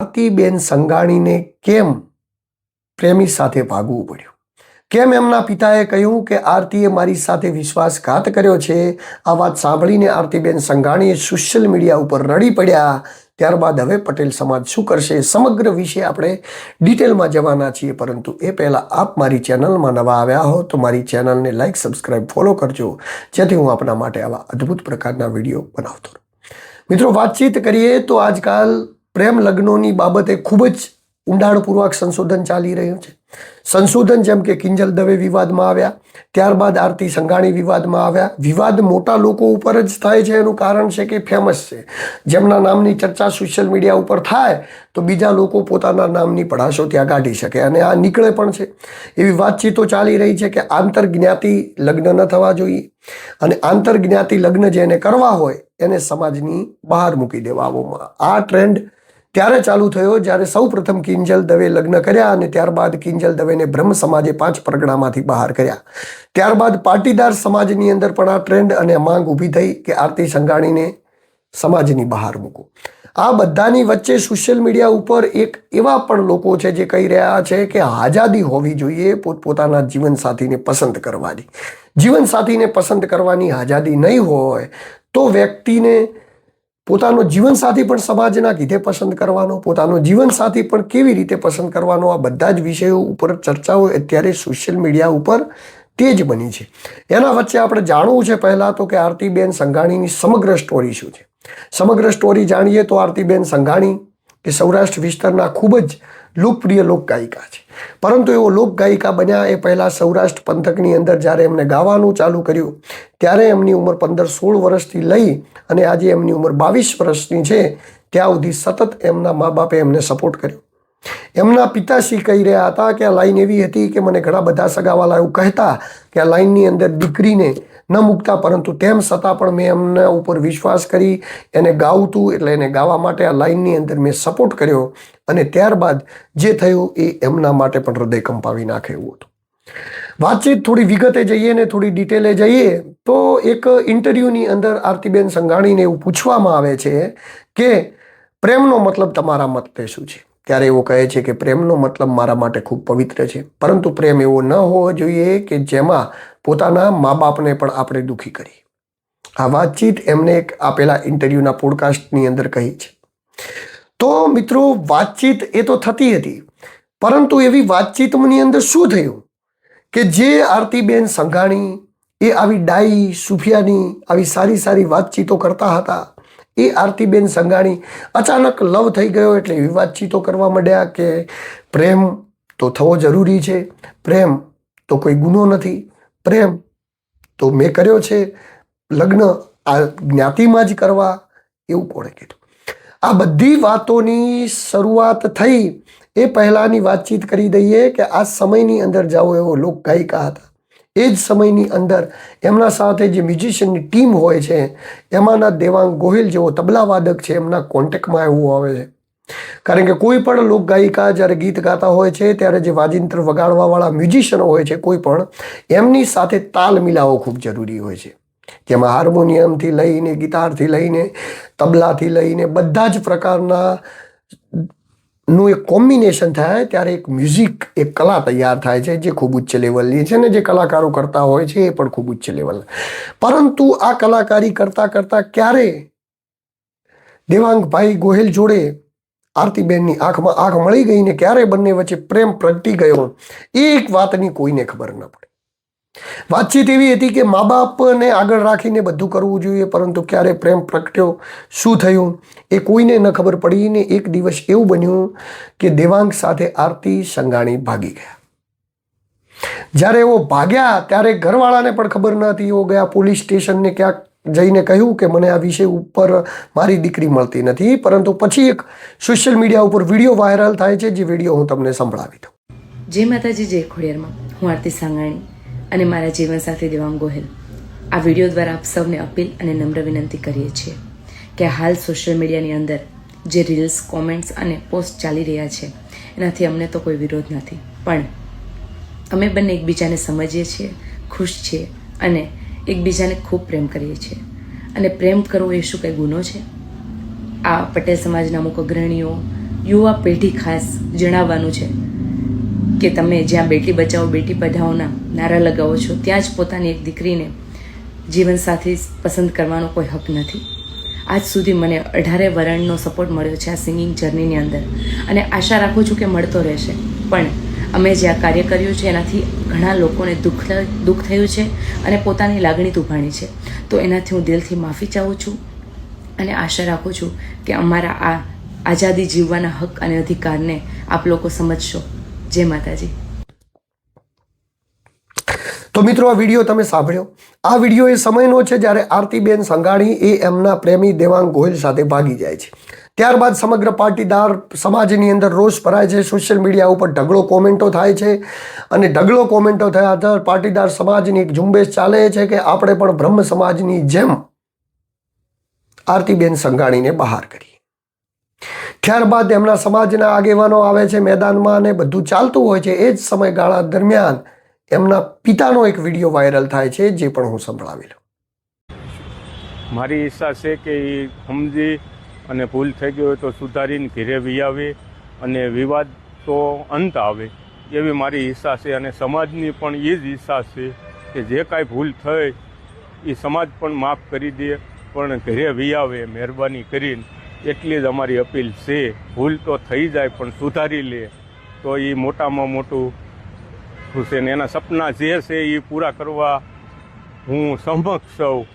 આરતીબેન સંઘાણીને કેમ પ્રેમી સાથે ભાગવું પડ્યું? કેમ એમના પિતાએ કહ્યું કે આરતીએ મારી સાથે વિશ્વાસઘાત કર્યો છે? આ વાત સાંભળીને આરતીબેન સંઘાણીએ સોશિયલ મીડિયા ઉપર રડી પડ્યા. ત્યારબાદ હવે પટેલ સમાજ શું કરશે? સમગ્ર વિશે આપણે ડિટેલમાં જવાના છીએ, પરંતુ એ પહેલાં આપ મારી ચેનલમાં નવા આવ્યા હો તો મારી ચેનલને લાઇક, સબસ્ક્રાઈબ, ફોલો કરજો, જેથી હું આપના માટે આવા અદ્ભુત પ્રકારના વિડીયો બનાવતો રહું. મિત્રો, વાતચીત કરીએ તો આજકાલ પ્રેમ લગ્નોની બાબતે ખૂબ જ ઊંડાણપૂર્વક સંશોધન ચાલી રહ્યું છે. સંશોધન જેમ કે કિંજલ દવે વિવાદમાં આવ્યા, ત્યારબાદ આરતી સંઘાણી વિવાદમાં આવ્યા. વિવાદ મોટા લોકો ઉપર જ થાય છે. એનું કારણ છે કે ફેમસ છે. જેમના નામની ચર્ચા સોશિયલ મીડિયા ઉપર થાય તો બીજા લોકો પોતાના નામની પડાશો ત્યાં કાઢી શકે, અને આ નીકળે પણ છે. એવી વાતચીતો ચાલી રહી છે કે આંતરજ્ઞાતિ લગ્ન ન થવા જોઈએ, અને આંતરજ્ઞાતિ લગ્ન જેને કરવા હોય એને સમાજની બહાર મૂકી દેવામાં. આ ટ્રેન્ડ ત્યારે ચાલુ થયો જ્યારે સૌ પ્રથમ કિંજલ દવે લગ્ન કર્યા, અને ત્યારબાદ કિંજલ દવેને બ્રહ્મ સમાજે 5 પરગણામાંથી બહાર કર્યા. ત્યારબાદ પાટીદાર સમાજની અંદર પણ આ ટ્રેન્ડ અને માંગ ઊભી થઈ કે આરતી સંઘાણીને સમાજની બહાર મૂકો. આ બધાની વચ્ચે સોશિયલ મીડિયા ઉપર એક એવા પણ લોકો છે જે કહી રહ્યા છે કે આઝાદી હોવી જોઈએ પોતપોતાના જીવનસાથીને પસંદ કરવાની. જીવનસાથીને પસંદ કરવાની આઝાદી નહીં હોય તો વ્યક્તિને પોતાનો જીવનસાથી પણ સમાજના કીધે પસંદ કરવાનો, પોતાનો જીવનસાથી પણ કેવી રીતે પસંદ કરવાનો, આ બધા જ વિષયો ઉપર ચર્ચાઓ અત્યારે સોશિયલ મીડિયા ઉપર તેજ બની છે. એના વચ્ચે આપણે જાણવું છે પહેલાં તો કે આરતીબેન સંઘાણીની સમગ્ર સ્ટોરી શું છે. સમગ્ર સ્ટોરી જાણીએ તો આરતીબેન સંઘાણી એ સૌરાષ્ટ્ર વિસ્તારના ખૂબ જ લોકપ્રિય લોકગાયિકા છે. પરંતુ એવો લોકગાયિકા બન્યા એ પહેલાં સૌરાષ્ટ્ર પંથકની અંદર જ્યારે એમને ગાવાનું ચાલુ કર્યું ત્યારે એમની ઉંમર 15-16 વર્ષથી લઈ અને આજે એમની ઉંમર 22 વર્ષની છે, ત્યાં સુધી સતત એમના મા બાપે એમને સપોર્ટ કર્યો. એમના પિતાશ્રી કહી રહ્યા હતા કે આ લાઈન એવી હતી કે મને ઘણા બધા સગાવાલા એવું કહેતા કે આ લાઈનની અંદર દીકરીને ન મૂકતા, પરંતુ તેમ છતાં પણ મેં એમના ઉપર વિશ્વાસ કરી એને ગાવતું, એટલે એને ગાવા માટે આ લાઈનની અંદર મેં સપોર્ટ કર્યો, અને ત્યારબાદ જે થયું એ એમના માટે પણ હૃદય કંપાવી નાખે એવું હતું. વાતચીત થોડી વિગતે જઈએ ને થોડી ડિટેલે જઈએ તો એક ઇન્ટરવ્યૂની અંદર આરતીબેન સંઘાણીને એવું પૂછવામાં આવે છે કે પ્રેમનો મતલબ તમારા મતે શું છે? ત્યારે એવો કહે છે કે પ્રેમનો મતલબ મારા માટે ખૂબ પવિત્ર છે, પરંતુ પ્રેમ એવો ન હોવો જોઈએ કે જેમાં પોતાના મા બાપને પણ આપણે દુઃખી કરીએ. આ વાતચીત એમને એક આપેલા ઇન્ટરવ્યૂના પોડકાસ્ટની અંદર કહી છે. તો મિત્રો, વાતચીત એ તો થતી હતી, પરંતુ એવી વાતચીતની અંદર શું થયું કે જે આરતીબેન સંઘાણી એ આવી ડાઈ સુફિયાની આવી સારી સારી વાતચીતો કરતા હતા, એ આરતીબેન સંઘાણી અચાનક લવ થઈ ગયો એટલે એવી વાતચીતો કરવા માંડ્યા કે પ્રેમ તો થવો જરૂરી છે, પ્રેમ તો કોઈ ગુનો નથી, પ્રેમ તો મેં કર્યો છે, લગ્ન આ જ્ઞાતિમાં જ કરવા, એવું કોણે કીધું? આ બધી વાતોની શરૂઆત થઈ એ પહેલાંની વાતચીત કરી દઈએ કે આ સમયની અંદર જાઓ એવો લોકગાયિકા હતા. એ જ સમયની અંદર એમના સાથે જે મ્યુઝિશિયનની ટીમ હોય છે એમાંના દેવાંગ ગોહિલ જેવો તબલાવાદક છે એમના કોન્ટેક્ટમાં એવું આવે છે. કારણ કે કોઈ પણ લોકગાયિકા જ્યારે ગીત ગાતા હોય છે ત્યારે જે વાજિંત્ર વગાડવાવાળા મ્યુઝિશિયનો હોય છે કોઈ પણ, એમની સાથે તાલ મિલાવો ખૂબ જરૂરી હોય છે. જેમાં હાર્મોનિયમથી લઈને, ગિટારથી લઈને, તબલાથી લઈને બધા જ પ્રકારના નું એક કોમ્બિનેશન થાય ત્યારે એક મ્યુઝિક, એક કલા તૈયાર થાય છે જે ખૂબ ઉચ્ચ લેવલની છે, ને જે કલાકારો કરતા હોય છે એ પણ ખૂબ ઉચ્ચ લેવલ. પરંતુ આ કલાકારી કરતાં કરતાં ક્યારે દેવાંગભાઈ ગોહિલ જોડે આરતીબેનની આંખમાં આંખ મળી ગઈ ને ક્યારે બંને વચ્ચે પ્રેમ પ્રગટી ગયો એ એક વાતની કોઈને ખબર ન પડે. વાતચીત એવી હતી કે મા બાપને આગળ રાખીને બધું કરવું જોઈએ, પરંતુ ક્યારે પ્રેમ પ્રગટ્યો, શું થયું એ કોઈને ન ખબર પડી. ને એક દિવસ એવું બન્યું કે દેવાંગ સાથે આરતી સંઘાણી ભાગી ગયા. જ્યારે એવો ભાગ્યા ત્યારે ઘરવાળાને પણ ખબર ન હતી. એવો ગયા પોલીસ સ્ટેશનને ક્યાંક જઈને કહ્યું કે મને આ વિષય ઉપર મારી દીકરી મળતી નથી, પરંતુ પછી એક સોશિયલ મીડિયા ઉપર વિડીયો વાયરલ થાય છે, જે વિડીયો હું તમને સંભળાવી દઉં. જય માતાજી, જય ખોડિયારમાં. હું આરતી સંઘાણી અને મારા જીવનસાથી દેવાંગ ગોહિલ આ વિડીયો દ્વારા આપ સૌને અપીલ અને નમ્ર વિનંતી કરીએ છીએ કે હાલ સોશિયલ મીડિયાની અંદર જે રીલ્સ, કોમેન્ટ્સ અને પોસ્ટ ચાલી રહ્યા છે એનાથી અમને તો કોઈ વિરોધ નથી, પણ અમે બંને એકબીજાને સમજીએ છીએ, ખુશ છીએ અને એકબીજાને ખૂબ પ્રેમ કરીએ છીએ. અને પ્રેમ કરવો એ શું કંઈ ગુનો છે? આ પટેલ સમાજના અમુક અગ્રણીઓ યુવા પેઢી ખાસ જણાવવાનું છે કે તમે જ્યાં બેટી બચાવો બેટી પઢાઓના નારા લગાવો છો ત્યાં જ પોતાની એક દીકરીને જીવનસાથી પસંદ કરવાનો કોઈ હક નથી. આજ સુધી મને 18 વરણનો સપોર્ટ મળ્યો છે આ સિંગિંગ જર્નીની અંદર, અને આશા રાખું છું કે મળતો રહેશે. પણ અમે જે આ કાર્ય કર્યું છે એનાથી ઘણા લોકોને દુઃખ થયું છે અને પોતાની લાગણી દુભાણી છે, તો એનાથી હું દિલથી માફી ચાહું છું અને આશા રાખું છું કે અમારા આ આઝાદી જીવવાના હક અને અધિકારને આપ લોકો સમજશો. જય માતાજી. તો મિત્રો, આ વિડીયો તમે સાંભળ્યો. આ વિડીયો એ સમયનો છે જ્યારે આરતીબેન સંઘાણી એ એમના પ્રેમી દેવાંગ ગોહિલ સાથે ભાગી જાય છે. ત્યારબાદ સમગ્ર પાટીદાર સમાજની અંદર રોષ ભરાય છે. સોશિયલ મીડિયા ઉપર ઢગલો કોમેન્ટો થાય છે અને ઢગલો કોમેન્ટો થયા હતા. પાટીદાર સમાજની એક ઝુંબેશ ચાલે છે કે આપણે પણ બ્રહ્મ સમાજની જેમ આરતીબેન સંઘાણીને બહાર કરીએ. ત્યારબાદ એમના સમાજના આગેવાનો આવે છે મેદાનમાં અને બધું ચાલતું હોય છે. એ જ સમયગાળા દરમિયાન એમના પિતાનો એક વિડીયો વાયરલ થાય છે, જે પણ હું સંભળાવી લઉં. મારી ઈચ્છા છે કે એ સમજી અને ભૂલ થઈ ગઈ હોય તો સુધારીને ઘેરે વી આવે અને વિવાદ તો અંત આવે, એવી મારી ઈચ્છા છે. અને સમાજની પણ એ જ ઈચ્છા છે કે જે કાંઈ ભૂલ થઈ એ સમાજ પણ માફ કરી દે, પણ ઘરે વી આવે મહેરબાની કરીને. એટલી જ અમારી અપીલ છે. ભૂલ તો થઈ જાય પણ સુધારી લે તો એ મોટામાં મોટું ખુશે. ને એના સપના જે છે એ પૂરા કરવા હું સમક્ષ છું.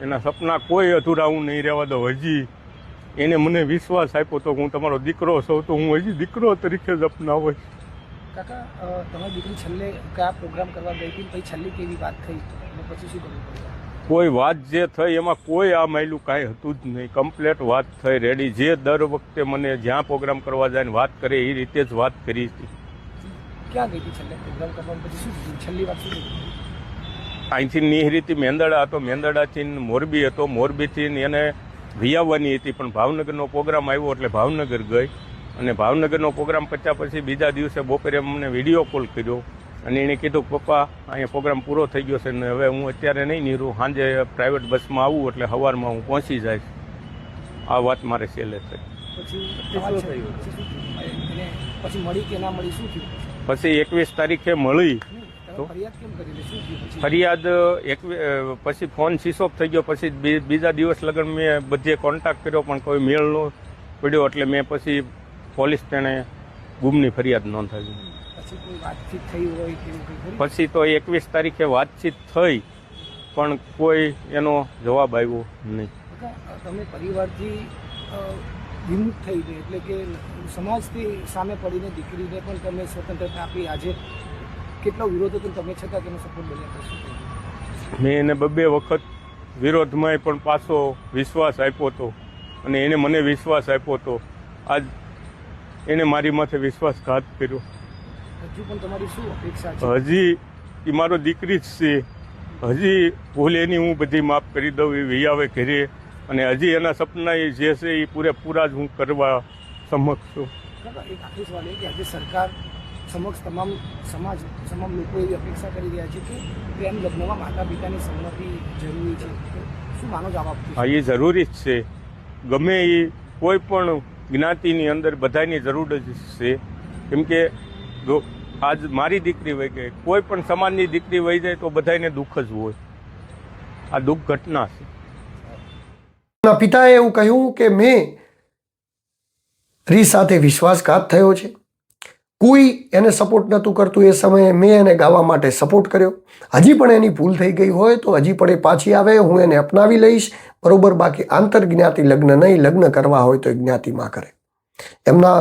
એના સપના કોઈ અધૂરા હું નહીં રહેવા દઉં. હજી એને મને વિશ્વાસ આપ્યો તો હું તમારો દીકરો છું, તો હું હજી દીકરો તરીકે જ અપનાવું. કાકા, તમારી દીકરી છેલ્લે કયા પ્રોગ્રામ કરવા ગઈ હતી, પછી છેલ્લી કેવી વાત થઈ અને પછી શું કરવું પડ્યું? કોઈ વાત જે થઈ એમાં કોઈ આ માયલું કાંઈ હતું જ નહીં. કમ્પ્લેટ વાત થઈ રેડી. જે દર વખતે મને જ્યાં પ્રોગ્રામ કરવા જાય ને વાત કરે એ રીતે જ વાત કરી હતી. ક્યાં ગઈ હતી છેલ્લે પ્રોગ્રામ કરવા, પછી શું થયું? છેલ્લી વાત શું થઈ? અહીંથી નિહરીથી મેંદડા હતો, મેંદડાથી મોરબી હતો, મોરબીથી એને વિયાવવાની હતી, પણ ભાવનગરનો પ્રોગ્રામ આવ્યો એટલે ભાવનગર ગઈ. અને ભાવનગરનો પ્રોગ્રામ પત્યા પછી બીજા દિવસે બપોરે અમને વિડીયો કોલ કર્યો અને એણે કીધું કે પપ્પા અહીંયા પ્રોગ્રામ પૂરો થઈ ગયો છે ને હવે હું અત્યારે નહીં નીરું, સાંજે પ્રાઇવેટ બસમાં આવું એટલે સવારમાં હું પહોંચી જઈશ. આ વાત મારે છેલ્લે થઈ. પછી મળી કે ના મળી, શું થયું? પછી 21 તારીખે મળી. ફરિયાદ કેમ કરી? શું થયું? ફરિયાદ પછી ફોન સ્વિચ ઓફ થઈ ગયો. પછી બીજા દિવસ લગન મેં બધે કોન્ટેક્ટ કર્યો પણ કોઈ મેળ ન પડ્યો, એટલે મેં પછી પોલીસ તેણે ગુમની ફરિયાદ નોંધાવી. પછી કોઈ વાતચીત થઈ હોય કે પછી તો 21 તારીખે વાતચીત થઈ પણ કોઈ એનો જવાબ આવ્યો નહીં. તમે પરિવારથી વિમુખ થઈ ગઈ, એટલે કે સમાજથી સામે પડીને દીકરીને પણ તમે સ્વતંત્રતા આપી. આજે કેટલો વિરોધ હતો તમે છતાં તેનો સપોર્ટ બન્યા? મેં એને 2 વખત વિરોધમાં પણ પાછો વિશ્વાસ આપ્યો હતો અને એને મને વિશ્વાસ આપ્યો હતો. આજ એને મારી માથે વિશ્વાસઘાત કર્યો. હજુ પણ તમારી શું અપેક્ષા છે? હજી એ મારો દીકરી જ છે. હજી ભૂલ એની હું બધી માફ કરી દઉં એ વિયાવે ઘરે, અને હજી એના સપના એ જે છે એ પૂરેપૂરા જ હું કરવા સમક્ષ છું. એક આખી સવાલ એ કે આજે સરકાર સમક્ષ તમામ લોકો એવી અપેક્ષા કરી રહ્યા છે કે પ્રેમ લગ્નમાં માતા પિતાની સંમતિ જરૂરી છે. શું માનો જવાબ? હા, એ જરૂરી જ છે. ગમે એ કોઈ પણ જ્ઞાતિની અંદર બધાની જરૂર જ છે. કેમ કે આજ મારી દીકરી વહી ગઈ, કોઈ પણ સમાજની દીકરી વહી જાય તો બધાને દુઃખ જ હોય. આ દુઃખ ઘટના છે. પિતાએ એવું કહ્યું કે મેં રી સાથે વિશ્વાસઘાત થયો છે. કોઈ એને સપોર્ટ નહોતું કરતું એ સમયે મેં એને ગાવા માટે સપોર્ટ કર્યો. હજી પણ એની ભૂલ થઈ ગઈ હોય તો હજી પણ એ પાછી આવે, હું એને અપનાવી લઈશ, બરોબર. બાકી આંતરજ્ઞાતિ લગ્ન નહીં, લગ્ન કરવા હોય તો જ્ઞાતિમાં કરે. એમના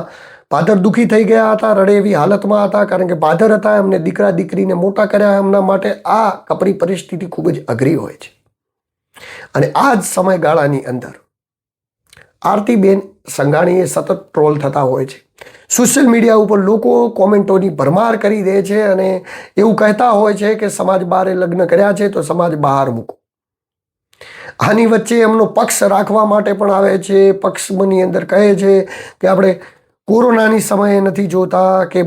પાદર દુઃખી થઈ ગયા હતા, રડે એવી હાલતમાં હતા, કારણ કે પાદર હતા, એમને દીકરા દીકરીને મોટા કર્યા. એમના માટે આ કપરી પરિસ્થિતિ ખૂબ જ અઘરી હોય છે. અને આ જ સમયગાળાની અંદર આરતીબેન સંઘાણીએ સતત ટ્રોલ થતા હોય છે. સોશિયલ મીડિયા ઉપર લોકો કોમેન્ટોની ભરમાર કરી દે છે અને એવું કહેતા હોય છે કે સમાજ બહારે લગ્ન કર્યા છે તો સમાજ બહાર મૂકો. આની વચ્ચે એમનો પક્ષ રાખવા માટે પણ આવે છે. પક્ષની અંદર કહે છે કે આપણે કોરોનાની સમયે નથી જોતા કે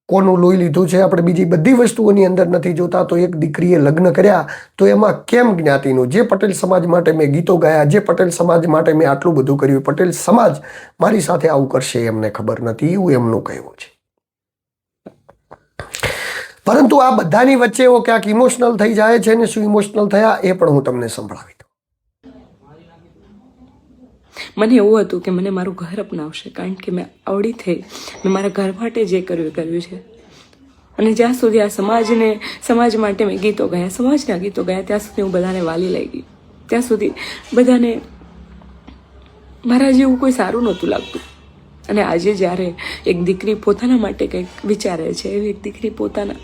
કોનું લોહી લીધું છે, આપણે બીજી બધી વસ્તુઓની અંદર નથી જોતા. તો એક દીકરીએ લગ્ન કર્યા તો એમાં કેમ જ્ઞાતિનું, જે પટેલ સમાજ માટે મેં ગીતો ગાયા, જે પટેલ સમાજ માટે મેં આટલું બધું કર્યું, પટેલ સમાજ મારી સાથે આવું કરશે એમને ખબર નથી, એવું એમનું કહેવું છે. પરંતુ આ બધાની વચ્ચે એવો ક્યાંક ઇમોશનલ થઈ જાય છે ને શું ઇમોશનલ થયા એ પણ હું તમને સંભળાવી દઉં. મને એવું હતું કે મને મારું ઘર અપનાવશે, કારણ કે મેં આવડી થઈ, મેં મારા ઘર માટે જે કર્યું એ કર્યું છે. અને જ્યાં સુધી આ સમાજ માટે મેં ગીતો ગાયા, સમાજના ગીતો ગાયા, ત્યાં સુધી હું બધાને વાલી લઈ ગઈ. ત્યાં સુધી બધાને મારા જેવું કોઈ સારું નહોતું લાગતું. અને આજે જ્યારે એક દીકરી પોતાના માટે કંઈક વિચારે છે, એવી એક દીકરી પોતાના,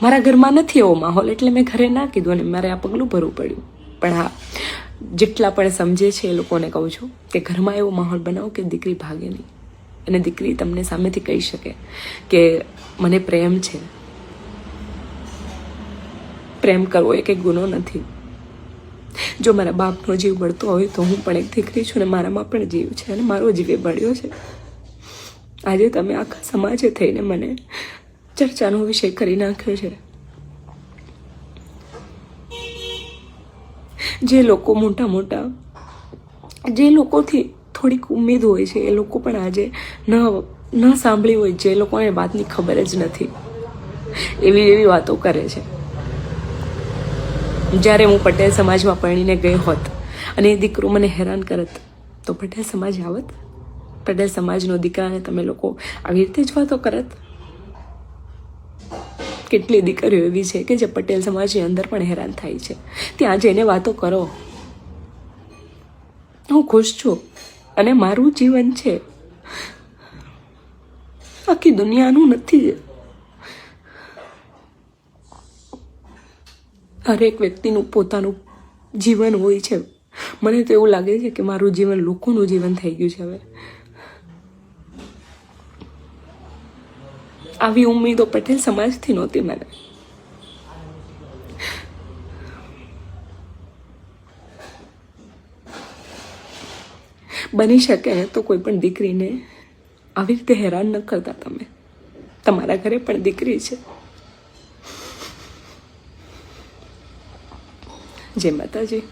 મારા ઘરમાં નથી એવો માહોલ એટલે મેં ઘરે ના કીધું અને મારે આ પગલું ભરવું પડ્યું. પણ હા, જેટલા પણ સમજે છે એ લોકોને કહું છું કે ઘરમાં એવો માહોલ બનાવો કે દીકરી ભાગે નહીં, અને દીકરી તમને સામેથી કહી શકે કે મને પ્રેમ છે. પ્રેમ કરવો એ કંઈ ગુનો નથી. જો મારા બાપનો જીવ બળતો હોય તો હું પણ એક દીકરી છું અને મારામાં પણ જીવ છે અને મારો જીવ એ બળ્યો છે. આજે તમે આખા સમાજે થઈને મને ચર્ચાનો વિષય કરી નાખ્યો છે. જે લોકો મોટા જે લોકોથી થોડીક ઉમેદ હોય છે એ લોકો પણ આજે ન સાંભળી હોય, જે લોકોને વાતની ખબર જ નથી, એવી વાતો કરે છે. જ્યારે હું પટેલ સમાજમાં પરણીને ગઈ હોત અને એ દીકરો મને હેરાન કરત તો પટેલ સમાજ આવત? પટેલ સમાજનો દીકરાને તમે લોકો આવી રીતે જ વાતો કરત? કેટલી દીકરીઓ એવી છે કે જે પટેલ સમાજની અંદર પણ હેરાન થાય છે. ત્યાં જઈને વાતો કરો. હું ખુશ છું અને મારું જીવન છે, આખી દુનિયાનું નથી. હરેક વ્યક્તિનું પોતાનું જીવન હોય છે. મને તો એવું લાગે છે કે મારું જીવન લોકોનું જીવન થઈ ગયું છે હવે. આવી ઉમ્મીદો પટેલ સમાજથી નહોતી મને. બની શકે તો કોઈ પણ દીકરીને આવી રીતે હેરાન ન કરતા તમે. તમારા ઘરે પણ દીકરી છે. જય માતાજી.